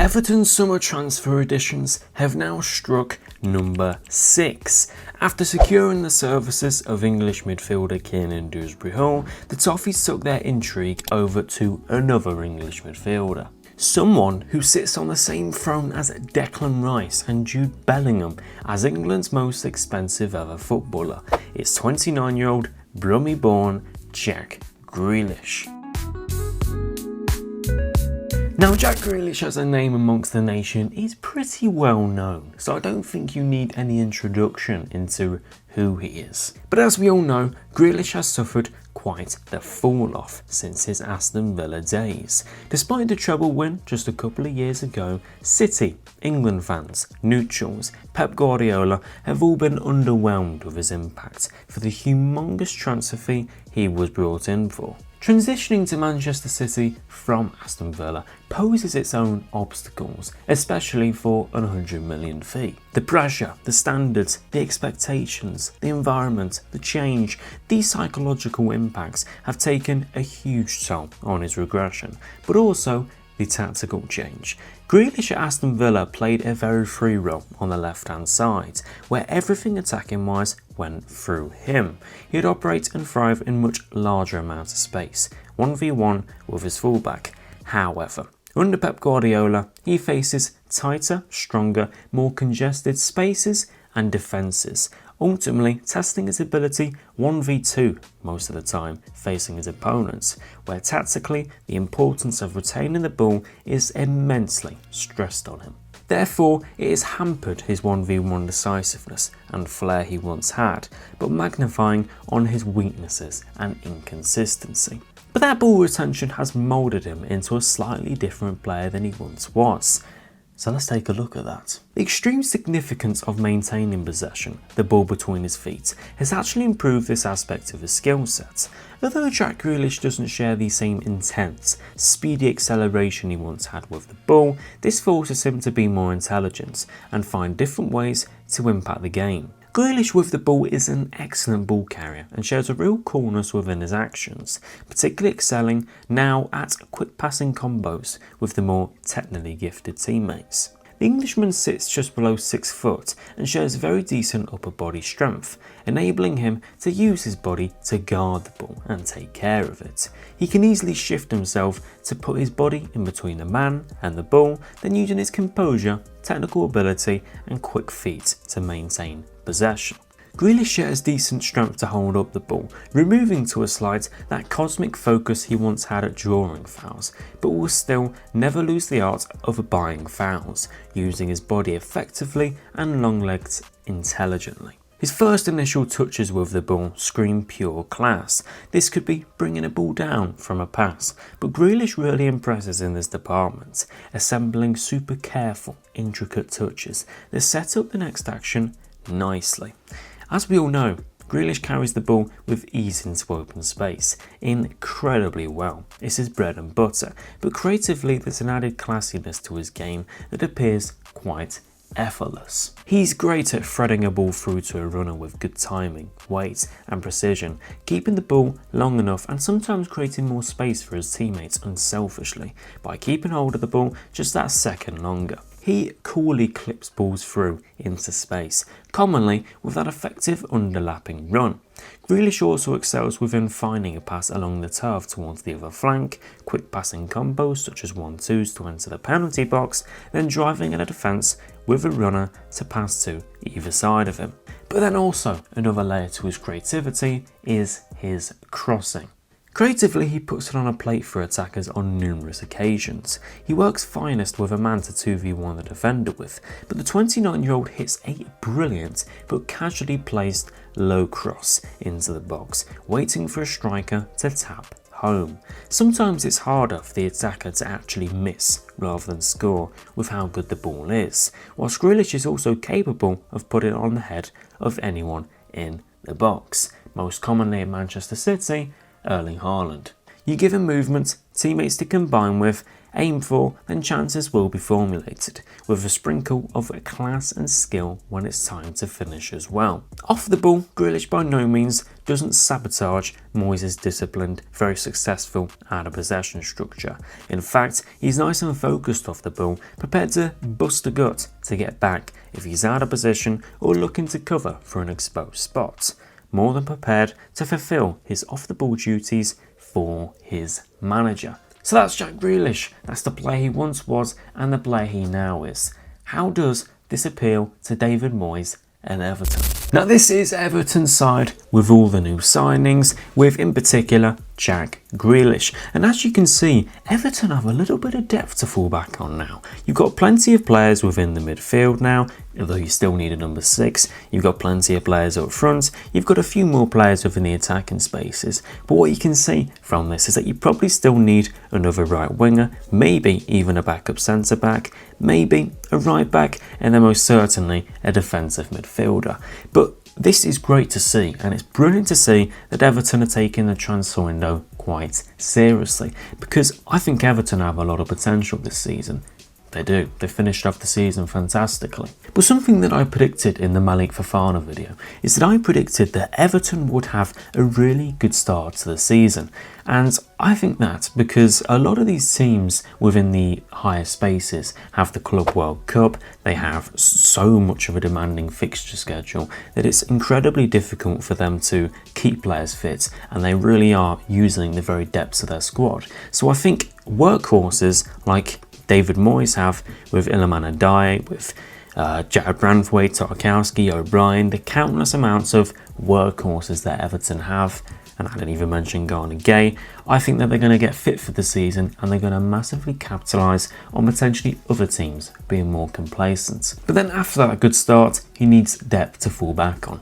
Everton's summer transfer additions have now struck number 6. After securing the services of English midfielder Kiernan Dewsbury Hall, the Toffees took their intrigue over to another English midfielder. Someone who sits on the same throne as Declan Rice and Jude Bellingham as England's most expensive ever footballer. It's 29-year-old Brummie-born Jack Grealish. Now, Jack Grealish as a name amongst the nation is pretty well known, so I don't think you need any introduction into who he is. But as we all know, Grealish has suffered quite the fall off since his Aston Villa days. Despite the treble win just a couple of years ago, City, England fans, neutrals, Pep Guardiola have all been underwhelmed with his impact for the humongous transfer fee he was brought in for. Transitioning to Manchester City from Aston Villa poses its own obstacles, especially for an 100 million fee. The pressure, the standards, the expectations, the environment, the change, these psychological impacts have taken a huge toll on his regression, but also the tactical change. Grealish at Aston Villa played a very free role on the left hand side, where everything attacking wise went through him. He'd operate and thrive in much larger amounts of space, 1v1 with his fullback. However, under Pep Guardiola, he faces tighter, stronger, more congested spaces and defences, ultimately testing his ability 1v2 most of the time facing his opponents, where tactically the importance of retaining the ball is immensely stressed on him. Therefore, it has hampered his 1v1 decisiveness and flair he once had, but magnifying on his weaknesses and inconsistency. But that ball retention has moulded him into a slightly different player than he once was. So let's take a look at that. The extreme significance of maintaining possession, the ball between his feet, has actually improved this aspect of his skill set. Although Jack Grealish doesn't share the same intense, speedy acceleration he once had with the ball, this forces him to be more intelligent and find different ways to impact the game. Grealish with the ball is an excellent ball carrier and shows a real coolness within his actions, particularly excelling now at quick passing combos with the more technically gifted teammates. The Englishman sits just below 6 foot and shows very decent upper body strength, enabling him to use his body to guard the ball and take care of it. He can easily shift himself to put his body in between the man and the ball, then using his composure, technical ability and quick feet to maintain possession. Grealish shares decent strength to hold up the ball, removing to a slight that cosmic focus he once had at drawing fouls, but will still never lose the art of buying fouls, using his body effectively and long legs intelligently. His first initial touches with the ball scream pure class. This could be bringing a ball down from a pass, but Grealish really impresses in this department, assembling super careful, intricate touches that set up the next action nicely. As we all know, Grealish carries the ball with ease into open space incredibly well. It's his bread and butter, but creatively there's an added classiness to his game that appears quite effortless. He's great at threading a ball through to a runner with good timing, weight and precision, keeping the ball long enough and sometimes creating more space for his teammates unselfishly by keeping hold of the ball just that second longer. He coolly clips balls through into space, commonly with that effective underlapping run. Grealish also excels within finding a pass along the turf towards the other flank, quick passing combos such as 1-2s to enter the penalty box, then driving in a defence with a runner to pass to either side of him. But then also another layer to his creativity is his crossing. Creatively, he puts it on a plate for attackers on numerous occasions. He works finest with a man to 2v1 the defender with, but the 29-year-old hits a brilliant but casually placed low cross into the box, waiting for a striker to tap home. Sometimes it's harder for the attacker to actually miss rather than score with how good the ball is, whilst Grealish is also capable of putting it on the head of anyone in the box, most commonly at Manchester City, Erling Haaland. You give him movement, teammates to combine with, aim for, then chances will be formulated, with a sprinkle of class and skill when it's time to finish as well. Off the ball, Grealish by no means doesn't sabotage Moyes' disciplined, very successful out of possession structure. In fact, he's nice and focused off the ball, prepared to bust a gut to get back if he's out of position or looking to cover for an exposed spot. More than prepared to fulfill his off-the-ball duties for his manager. So that's Jack Grealish. That's the player he once was and the player he now is. How does this appeal to David Moyes and Everton? Now this is Everton's side with all the new signings, with in particular Jack Grealish. And as you can see, Everton have a little bit of depth to fall back on now. You've got plenty of players within the midfield now, although you still need a number 6. You've got plenty of players up front. You've got a few more players within the attacking spaces. But what you can see from this is that you probably still need another right winger, maybe even a backup centre back, maybe a right back, and then most certainly a defensive midfielder. But this is great to see, and it's brilliant to see that Everton are taking the transfer window quite seriously, because I think Everton have a lot of potential this season. They do. They finished off the season fantastically. But something that I predicted in the Malik Fofana video is that I predicted that Everton would have a really good start to the season. And I think that because a lot of these teams within the higher spaces have the Club World Cup, they have so much of a demanding fixture schedule that it's incredibly difficult for them to keep players fit, and they really are using the very depths of their squad. So I think workhorses like David Moyes have with Iliman Ndiaye, with Jared Brandthwaite, Tarkowski, O'Brien, the countless amounts of workhorses that Everton have, and I didn't even mention Garner Gay. I think that they're going to get fit for the season and they're going to massively capitalise on potentially other teams being more complacent. But then after that good start, he needs depth to fall back on.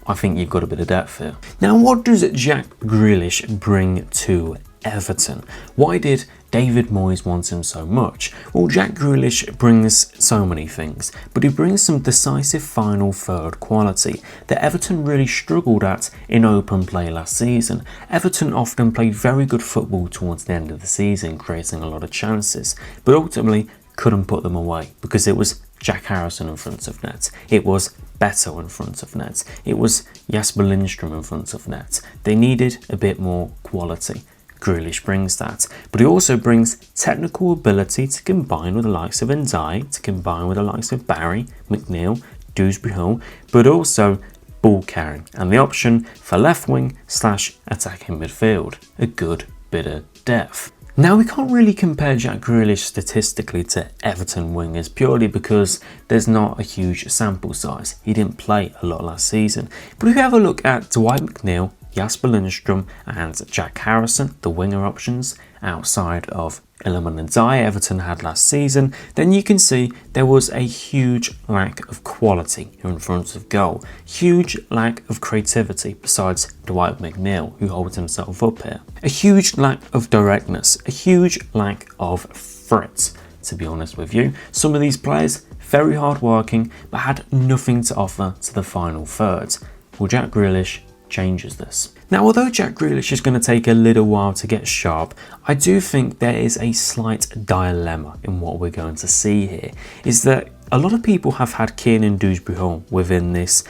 I think you've got a bit of depth here. Now, what does Jack Grealish bring to Everton? Why did David Moyes want him so much? Well, Jack Grealish brings so many things, but he brings some decisive final third quality that Everton really struggled at in open play last season. Everton often played very good football towards the end of the season, creating a lot of chances, but ultimately couldn't put them away because it was Jack Harrison in front of net, it was Beto in front of net, it was Jasper Lindstrom in front of net. They needed a bit more quality. Grealish brings that, but he also brings technical ability to combine with the likes of Ndiaye, to combine with the likes of Barry, McNeil, Dewsbury Hall, but also ball carrying and the option for left wing / attacking midfield. A good bit of depth. Now, we can't really compare Jack Grealish statistically to Everton wingers purely because there's not a huge sample size. He didn't play a lot last season. But if you have a look at Dwight McNeil, Jasper Lindstrom and Jack Harrison, the winger options outside of Iliman Ndiaye Everton had last season, then you can see there was a huge lack of quality in front of goal. Huge lack of creativity besides Dwight McNeil, who holds himself up here. A huge lack of directness, a huge lack of threat, to be honest with you. Some of these players, very hard working, but had nothing to offer to the final third. Well, Jack Grealish changes this. Now, although Jack Grealish is going to take a little while to get sharp, I do think there is a slight dilemma in what we're going to see here, is that a lot of people have had Kiernan Dewsbury Hall within this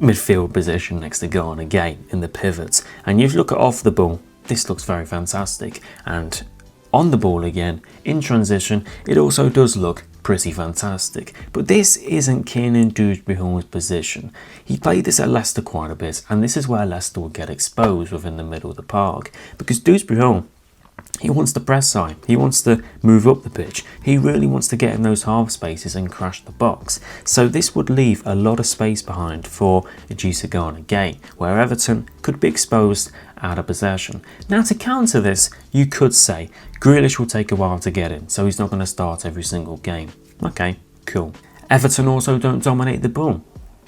midfield position next to Garner Gay in the pivots, and you look at off the ball, this looks very fantastic, and on the ball again, in transition, it also does look pretty fantastic. But this isn't Kiernan Dewsbury Hall's position. He played this at Leicester quite a bit, and this is where Leicester will get exposed within the middle of the park, because Dewsbury Hall, he wants to press high, he wants to move up the pitch, he really wants to get in those half spaces and crash the box. So this would leave a lot of space behind for Idrissa Gana Gueye, where Everton could be exposed out of possession. Now, to counter this, you could say Grealish will take a while to get in, so he's not going to start every single game. Okay, cool. Everton also don't dominate the ball.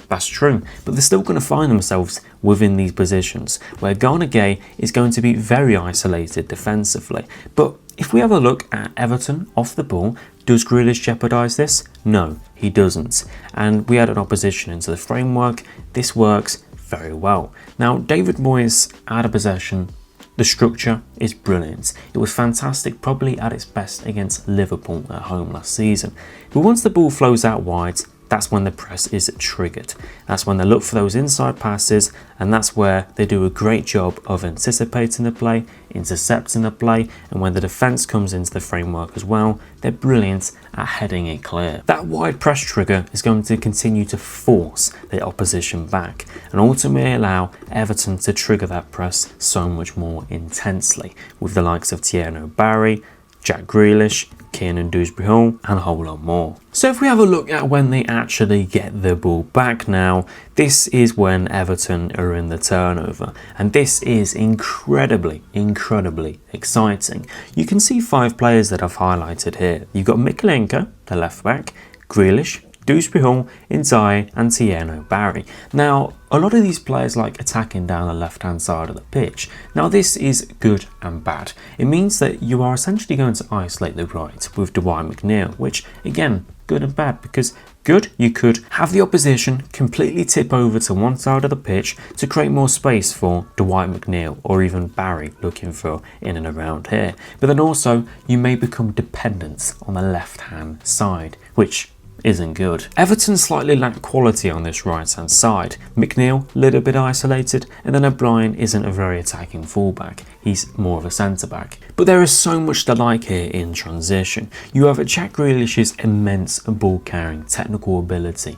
That's true, but they're still going to find themselves within these positions where Garner Gay is going to be very isolated defensively. But if we have a look at Everton off the ball, does Grealish jeopardise this? No, he doesn't. And we add an opposition into the framework. This works very well. Now, David Moyes out of possession The structure is brilliant. It was fantastic, probably at its best against Liverpool at home last season. But once the ball flows out wide, that's when the press is triggered. That's when they look for those inside passes, and that's where they do a great job of anticipating the play, intercepting the play, and when the defence comes into the framework as well, they're brilliant at heading it clear. That wide press trigger is going to continue to force the opposition back and ultimately allow Everton to trigger that press so much more intensely with the likes of Thierry Barry, Jack Grealish, Kiernan Dewsbury Hall, and a whole lot more. So if we have a look at when they actually get the ball back now, this is when Everton are in the turnover, and this is incredibly exciting. You can see 5 players that I've highlighted here. You've got Mykolenko, the left back, Grealish, Dewsbury Hall, Untied, and Thierry Barry. Now, a lot of these players like attacking down the left-hand side of the pitch. Now, this is good and bad. It means that you are essentially going to isolate the right with Dwight McNeil, which, again, good and bad, because good, you could have the opposition completely tip over to one side of the pitch to create more space for Dwight McNeil or even Barry looking for in and around here. But then also, you may become dependent on the left-hand side, which isn't good. Everton slightly lack quality on this right hand side. McNeil, a little bit isolated, and then O'Brien isn't a very attacking fullback. He's more of a centre back. But there is so much to like here in transition. You have Jack Grealish's immense ball carrying technical ability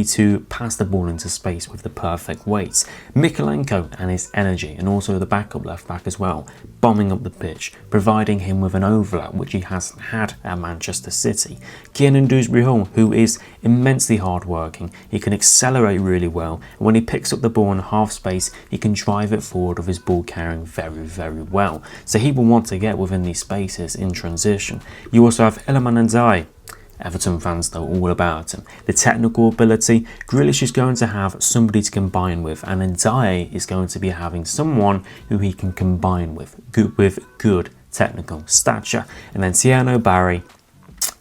to pass the ball into space with the perfect weight. Mykolenko and his energy, and also the backup left back as well, bombing up the pitch, providing him with an overlap which he hasn't had at Manchester City. Kiernan Dewsbury Hall, who is immensely hard-working, he can accelerate really well, and when he picks up the ball in half space, he can drive it forward with his ball carrying very well. So he will want to get within these spaces in transition. You also have hernandez. Everton fans know all about him. The technical ability, Grealish is going to have somebody to combine with, and Ndiaye is going to be having someone who he can combine with good technical stature. And then Thierry Barry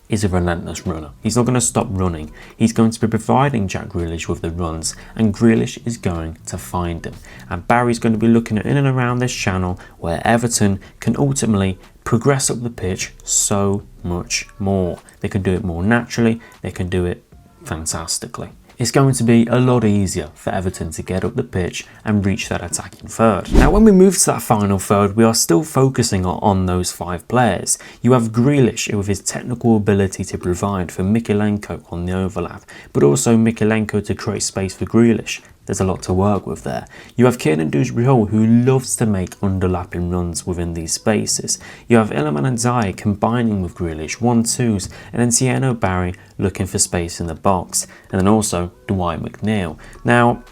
is a relentless runner. He's not going to stop running. He's going to be providing Jack Grealish with the runs, and Grealish is going to find him. And Barry's going to be looking at in and around this channel where Everton can ultimately progress up the pitch so much more. They can do it more naturally. They can do it fantastically. It's going to be a lot easier for Everton to get up the pitch and reach that attacking third. Now, when we move to that final third, we are still focusing on those 5 players. You have Grealish with his technical ability to provide for Mykolenko on the overlap, but also Mykolenko to create space for Grealish. There's a lot to work with there. You have Kiernan Dewsbury Hall, who loves to make underlapping runs within these spaces. You have hernandez combining with Grealish, 1-2s, and then Thierry Barry looking for space in the box, and then also Dwight McNeil. Now,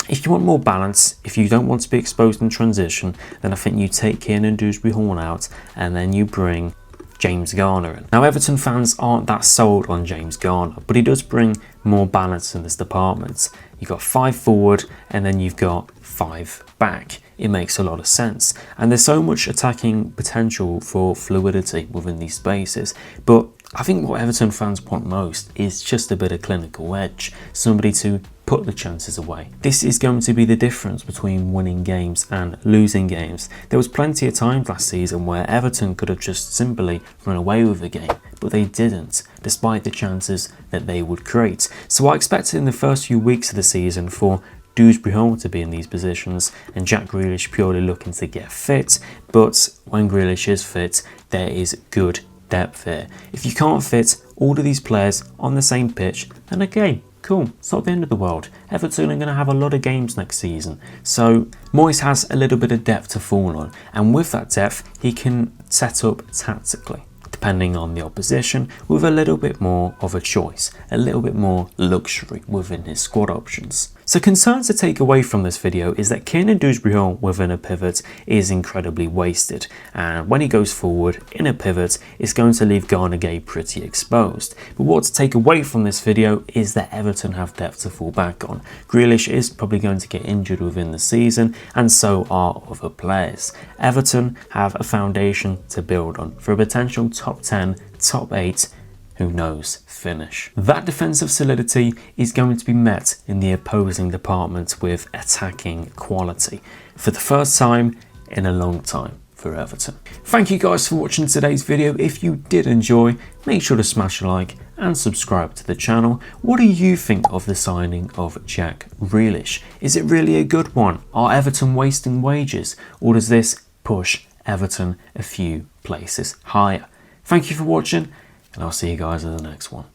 if you want more balance, if you don't want to be exposed in transition, then I think you take Kiernan Dewsbury Hall out, and then you bring James Garner in. Now, Everton fans aren't that sold on James Garner, but he does bring more balance in this department. You've got 5 forward, and then you've got 5 back. It makes a lot of sense, and there's so much attacking potential for fluidity within these spaces. But I think what Everton fans want most is just a bit of clinical edge, somebody to put the chances away. This is going to be the difference between winning games and losing games. There was plenty of times last season where Everton could have just simply run away with the game, but they didn't, despite the chances that they would create. So I expected in the first few weeks of the season for Dewsbury Hall to be in these positions and Jack Grealish purely looking to get fit, but when Grealish is fit, there is good depth here. If you can't fit all of these players on the same pitch, then okay, cool, it's not the end of the world. Everton are going to have a lot of games next season, so Moyes has a little bit of depth to fall on, and with that depth he can set up tactically, depending on the opposition, with a little bit more of a choice, a little bit more luxury within his squad options. So concerns to take away from this video is that Kiernan Dewsbury Hall within a pivot is incredibly wasted, and when he goes forward in a pivot, it's going to leave Garner pretty exposed. But what to take away from this video is that Everton have depth to fall back on. Grealish is probably going to get injured within the season, and so are other players. Everton have a foundation to build on for a potential top 10, top 8, who knows, finish. That defensive solidity is going to be met in the opposing department with attacking quality. For the first time in a long time for Everton. Thank you guys for watching today's video. If you did enjoy, make sure to smash a like and subscribe to the channel. What do you think of the signing of Jack Grealish? Is it really a good one? Are Everton wasting wages, or does this push Everton a few places higher? Thank you for watching, and I'll see you guys in the next one.